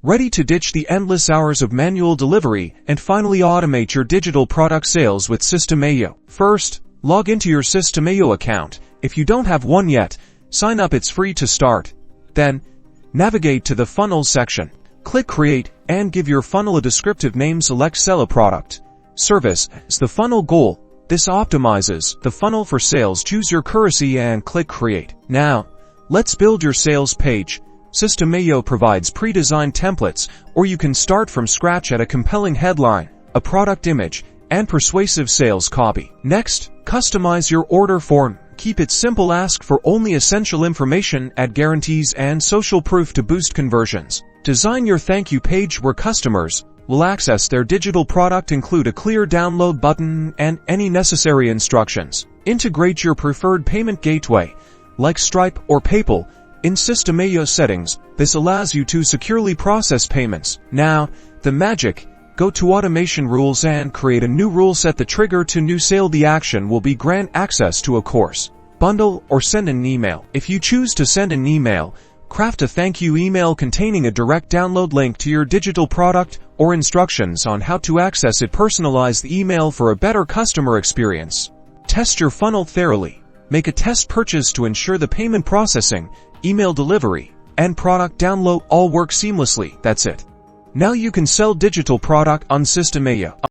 Ready to ditch the endless hours of manual delivery and finally automate your digital product sales with System.io. First, log into your System.io account. If you don't have one yet, sign up. It's free to start. Then, navigate to the Funnels section. Click Create and give your funnel a descriptive name. Select Sell a product, service as the funnel goal. This optimizes the funnel for sales. Choose your currency and click Create. Now, let's build your sales page. System.io provides pre-designed templates, or you can start from scratch at a compelling headline, a product image, and persuasive sales copy. Next, customize your order form. Keep it simple. Ask for only essential information, add guarantees and social proof to boost conversions. Design your thank you page where customers will access their digital product. Include a clear download button and any necessary instructions. Integrate your preferred payment gateway, like Stripe or PayPal, in System.io settings. This allows you to securely process payments. Now, the magic. Go to Automation Rules and create a new rule. Set the trigger to new sale. The action will be grant access to a course, bundle, or send an email. If you choose to send an email, craft a thank you email containing a direct download link to your digital product or instructions on how to access it. Personalize the email for a better customer experience. Test your funnel thoroughly. Make a test purchase to ensure the payment processing, email delivery, and product download all work seamlessly. That's it. Now you can sell digital product on System.io.